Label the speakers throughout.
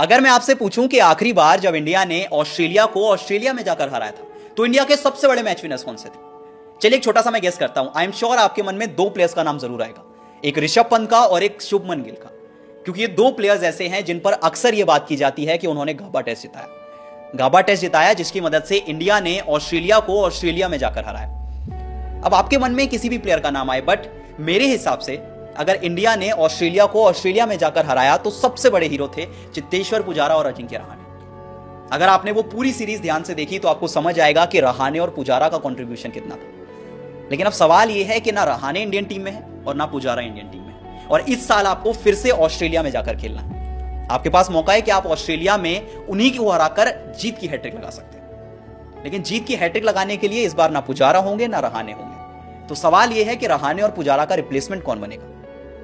Speaker 1: अगर मैं आपसे पूछूं कि आखिरी बार जब इंडिया ने ऑस्ट्रेलिया को ऑस्ट्रेलिया में जाकर हराया था तो इंडिया के सबसे बड़े मैच विनर्स कौन से थे? चलिए एक छोटा सा मैं गेस करता हूं। आई एम श्योर आपके मन में दो प्लेयर्स का नाम जरूर आएगा, एक ऋषभ पंत का और एक शुभमन गिल का, क्योंकि ये दो प्लेयर्स ऐसे हैं जिन पर अक्सर ये बात की जाती है कि उन्होंने गाबा टेस्ट जिताया, जिसकी मदद से इंडिया ने ऑस्ट्रेलिया को ऑस्ट्रेलिया में जाकर हराया। अब आपके मन में किसी भी प्लेयर का नाम आए, बट मेरे हिसाब से अगर इंडिया ने ऑस्ट्रेलिया को ऑस्ट्रेलिया में जाकर हराया तो सबसे बड़े हीरो थे चेतेश्वर पुजारा और अजिंक्य रहाणे। अगर आपने वो पूरी सीरीज ध्यान से देखी तो आपको समझ आएगा कि रहाणे और पुजारा का कंट्रीब्यूशन कितना था। लेकिन अब सवाल यह है कि ना रहाणे इंडियन टीम में है और ना पुजारा इंडियन टीम में है, और इस साल आपको फिर से ऑस्ट्रेलिया में जाकर खेलना है। आपके पास मौका है कि आप ऑस्ट्रेलिया में उन्हीं को हराकर जीत की हैट्रिक लगा सकते हैं। लेकिन जीत की हैट्रिक लगाने के लिए इस बार ना पुजारा होंगे ना रहाणे होंगे। तो सवाल यह है कि रहाणे और पुजारा का रिप्लेसमेंट कौन बनेगा?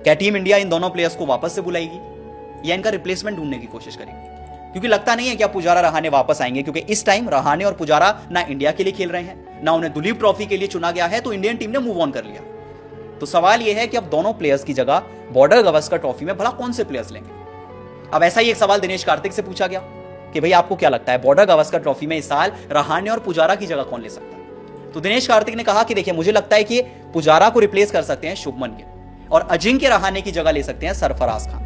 Speaker 1: क्या टीम इंडिया इन दोनों प्लेयर्स को वापस से बुलाएगी या इनका रिप्लेसमेंट ढूंढने की कोशिश करेगी? क्योंकि लगता नहीं है कि पुजारा रहाणे वापस आएंगे, क्योंकि इस टाइम रहाणे और पुजारा ना इंडिया के लिए खेल रहे हैं, ना उन्हें दुलीप ट्रॉफी के लिए चुना गया है, तो इंडियन टीम ने मूव ऑन कर लिया। तो सवाल यह है कि अब दोनों प्लेयर्स की जगह बॉर्डर गावस्कर ट्रॉफी में भला कौन से प्लेयर्स लेंगे? अब ऐसा ही एक सवाल दिनेश कार्तिक से पूछा गया कि भाई आपको क्या लगता है बॉर्डर गावस्कर ट्रॉफी में इस साल रहाणे और पुजारा की जगह कौन ले सकता है? तो दिनेश कार्तिक ने कहा कि देखिए मुझे लगता है कि पुजारा को रिप्लेस कर सकते हैं शुभमन गिल और अजिंक्य रहाणे की जगह ले सकते हैं सरफराज खान।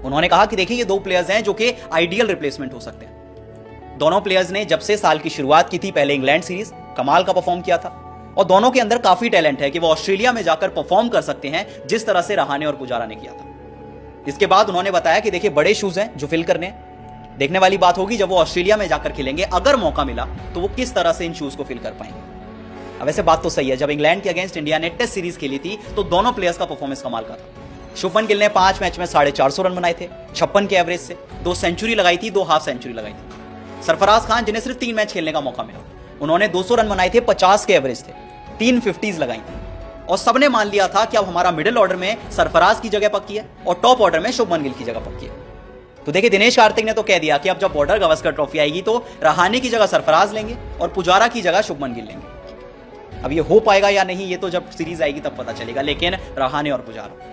Speaker 1: उन्होंने कहा कि देखिए ये दो प्लेयर्स हैं जो कि आइडियल रिप्लेसमेंट हो सकते हैं। दोनों प्लेयर्स ने जब से साल की शुरुआत की थी पहले इंग्लैंड सीरीज कमाल का परफॉर्म किया था, और दोनों के अंदर काफी टैलेंट है कि वो ऑस्ट्रेलिया में जाकर परफॉर्म कर सकते हैं जिस तरह से रहाणे और पुजारा ने किया था। इसके बाद उन्होंने बताया कि देखिए बड़े शूज हैं जो फिल करने हैं। देखने वाली बात होगी जब वो ऑस्ट्रेलिया में जाकर खेलेंगे, अगर मौका मिला तो वो किस तरह से इन शूज को फिल कर पाएंगे। अब वैसे बात तो सही है, जब इंग्लैंड के अगेंस्ट इंडिया ने टेस्ट सीरीज खेली थी तो दोनों प्लेयर्स का परफॉर्मेंस कमाल का था। शुभमन गिल ने 5 मैच में 450 रन बनाए थे 56 के एवरेज से, 2 सेंचुरी लगाई थी, 2 हाफ सेंचुरी लगाई थी। सरफराज खान जिन्हें सिर्फ 3 मैच खेलने का मौका मिला, उन्होंने 200 रन बनाए थे, 50 के एवरेज थे, 3 50s लगाई थी, और सबने मान लिया था कि अब हमारा मिडिल ऑर्डर में सरफराज की जगह पक्की है और टॉप ऑर्डर में शुभमन गिल की जगह पक्की है। तो देखिए दिनेश कार्तिक ने तो कह दिया कि अब जब बॉर्डर गावस्कर ट्रॉफी आएगी तो रहाणे की जगह सरफराज लेंगे और पुजारा की जगह शुभमन गिल लेंगे। अब ये हो पाएगा या नहीं ये तो जब सीरीज आएगी तब पता चलेगा, लेकिन रहाणे और पुजारा,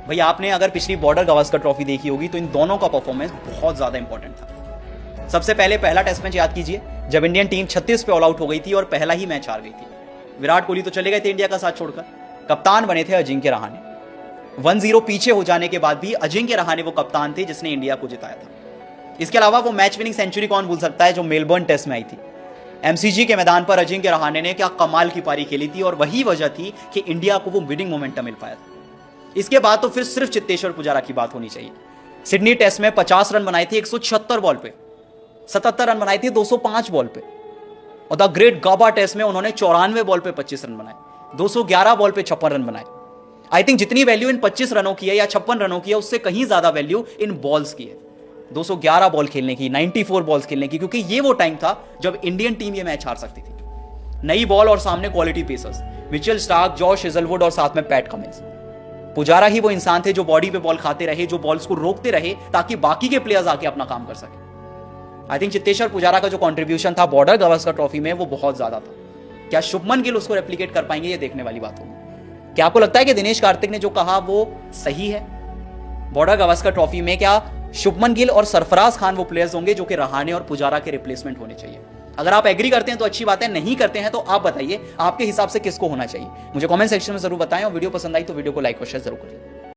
Speaker 1: भाई आपने अगर पिछली बॉर्डर गावस्कर ट्रॉफी देखी होगी तो इन दोनों का परफॉर्मेंस बहुत ज्यादा इंपॉर्टेंट था। सबसे पहला टेस्ट मैच याद कीजिए जब इंडियन टीम 36 पे ऑल आउट हो गई थी और पहला ही मैच हार गई थी। विराट कोहली तो चले गए थे इंडिया का साथ छोड़कर, कप्तान बने थे अजिंक्य रहाणे। 1-0 पीछे हो जाने के बाद भी अजिंक्य रहाणे वो कप्तान थे जिसने इंडिया को जिताया था। इसके अलावा वो मैच विनिंग सेंचुरी कौन भूल सकता है जो मेलबर्न टेस्ट में आई थी। एमसीजी के मैदान पर अजिंक्य रहाणे ने क्या कमाल की पारी खेली थी और वही वजह थी कि इंडिया को वो विनिंग मोमेंटम मिल पाया था। इसके बाद तो फिर सिर्फ चेतेश्वर पुजारा की बात होनी चाहिए। सिडनी टेस्ट में 50 रन बनाए थे 176 बॉल पे, 77 रन बनाए थे 205 बॉल पे, और द ग्रेट गाबा टेस्ट में उन्होंने 94 बॉल पे 25 रन बनाए, 211 बॉल पे 56 रन बनाए। आई थिंक जितनी वैल्यू इन 25 रनों की है या 56 रनों की है उससे कहीं ज्यादा वैल्यू इन बॉल्स की है, 211 बॉल खेलने की, 94 बॉल्स खेलने की, क्योंकि ये वो टाइम था जब इंडियन टीम ये मैच हार सकती थी। नई बॉल और सामने quality pacers, Mitchell Starc, Josh Hazlewood और साथ में पैट कमिंस। पुजारा ही वो इंसान थे जो बॉडी पे बॉल खाते रहे, जो बॉल्स को रोकते रहे ताकि बाकी के प्लेयर्स आके अपना काम कर सके। आई थिंक चेतेश्वर पुजारा का जो कंट्रीब्यूशन था बॉर्डर गावस्कर ट्रॉफी में वो बहुत ज्यादा था। क्या शुभमन गिल उसको रेप्लिकेट कर पाएंगे, ये देखने वाली बात होगी। क्या आपको लगता है कि दिनेश कार्तिक ने जो कहा वो सही है? बॉर्डर गावस्कर ट्रॉफी में क्या शुभमन गिल और सरफराज खान वो प्लेयर्स होंगे जो कि रहाणे और पुजारा के रिप्लेसमेंट होने चाहिए? अगर आप एग्री करते हैं तो अच्छी बात है, नहीं करते हैं तो आप बताइए आपके हिसाब से किसको होना चाहिए। मुझे कमेंट सेक्शन में जरूर बताएं, और वीडियो पसंद आई तो वीडियो को लाइक और शेयर जरूर करें।